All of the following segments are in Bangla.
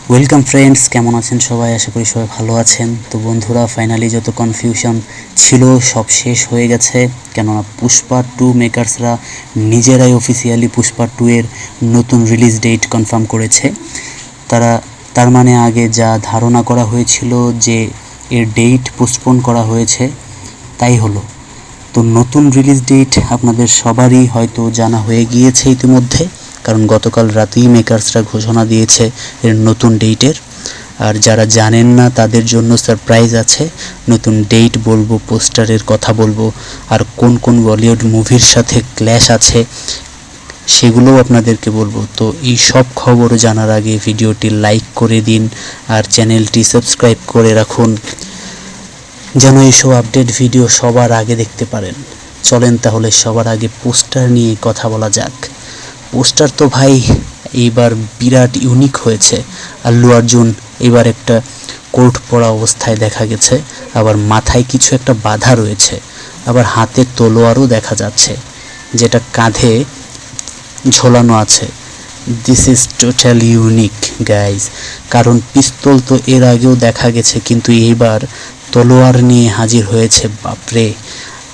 ওয়েলকাম ফ্রেন্ডস, কেমন আছেন সবাই? আশা করি সবাই ভালো আছেন। তো বন্ধুরা, ফাইনালি যত কনফিউশন ছিল সব শেষ হয়ে গেছে, কেননা পুষ্পা 2 মেকার্সরা নিজেরাই অফিসিয়ালি পুষ্পা 2 এর নতুন রিলিজ ডেট কনফার্ম করেছে। তার মানে আগে যা ধারণা করা হয়েছিল যে এর ডেট পোস্টপোন করা হয়েছে, তাই হলো। তো নতুন রিলিজ ডেট আপনাদের সবারই হয়তো জানা হয়ে গিয়েছে ইতিমধ্যে, কারণ গতকাল রাতেই মেকার্সরা ঘোষণা দিয়েছে এর নতুন ডেটের। আর যারা জানেন না তাদের জন্য সারপ্রাইজ আছে, নতুন ডেট বলবো, পোস্টারের কথা বলবো, আর কোন কোন বলিউড মুভির সাথে ক্ল্যাশ আছে সেগুলোও আপনাদেরকে বলবো। তো এই সব খবর জানার আগে ভিডিওটি লাইক করে দিন আর চ্যানেলটি সাবস্ক্রাইব করে রাখুন, যেন এইসব আপডেট ভিডিও সবার আগে দেখতে পারেন। চলেন তাহলে সবার আগে পোস্টার নিয়ে কথা বলা যাক। পোস্টার তো ভাই এইবার বিরাট ইউনিক হয়েছে। আল্লু অর্জুন এবার একটা কোট পরা অবস্থায় দেখা গেছে, আবার মাথায় কিছু একটা বাঁধা রয়েছে, আবার হাতে তলোয়ারও দেখা যাচ্ছে যেটা কাঁধে ঝোলানো আছে। This is totally unique guys, কারণ পিস্তল তো এর আগেও দেখা গেছে, কিন্তু এইবার তলোয়ার নিয়ে হাজির হয়েছে। বাপরে!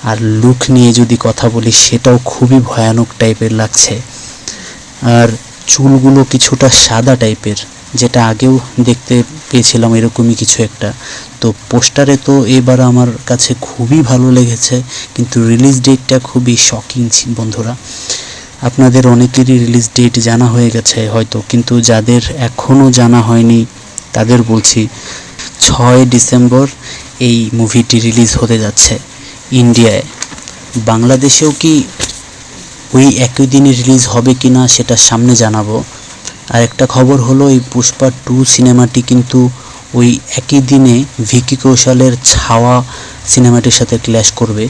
আর লুক নিয়ে যদি কথা বলি, সেটাও খুবই ভয়ানক টাইপের লাগছে। আর চুলগুলো কিছুটা সাদা টাইপের, যেটা আগেও দেখতে পেয়েছিলাম এরকমই কিছু একটা। তো পোস্টারে তো এবার আমার কাছে খুবই ভালো লেগেছে, কিন্তু রিলিজ ডেটটা খুবই শকিং বন্ধুরা। আপনাদের অনেকেরই রিলিজ ডেট জানা হয়ে গেছে হয়তো, কিন্তু যাদের এখনও জানা হয়নি তাদের বলছি, 6 ডিসেম্বর এই মুভিটি রিলিজ হতে যাচ্ছে ইন্ডিয়ায়। বাংলাদেশেও কি ওই একই দিনে রিলিজ হবে কি না সেটা সামনে জানাবো। আর একটা খবর হলো, এই পুষ্পা 2 সিনেমাটি কিন্তু ওই একই দিনে ভিকি কৌশলের ছাওয়া সিনেমাটির সাথে ক্ল্যাশ করবে।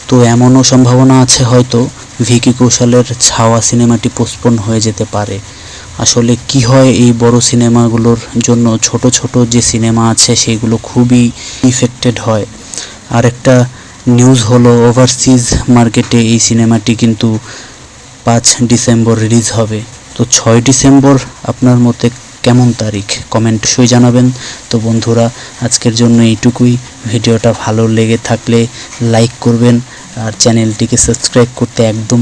তো এমনও সম্ভাবনা আছে হয়তো ভিকি কৌশলের ছাওয়া সিনেমাটি পোস্টপোন হয়ে যেতে পারে। আসলে কি হয়, এই বড় সিনেমাগুলোর জন্য ছোট ছোট যে সিনেমা আছে সেগুলো খুবই ইফেক্টেড হয়। আর একটা নিউজ হলো, ওভারসিজ মার্কেটে এই সিনেমাটি কিন্তু 5 ডিসেম্বর রিলিজ হবে। তো 6 ডিসেম্বর আপনার মতে কেমন তারিখ? কমেন্ট সই জানাবেন। তো বন্ধুরা, আজকের জন্য এইটুকুই। ভিডিওটা ভালো লেগে থাকলে লাইক করবেন আর চ্যানেলটিকে সাবস্ক্রাইব করতে একদম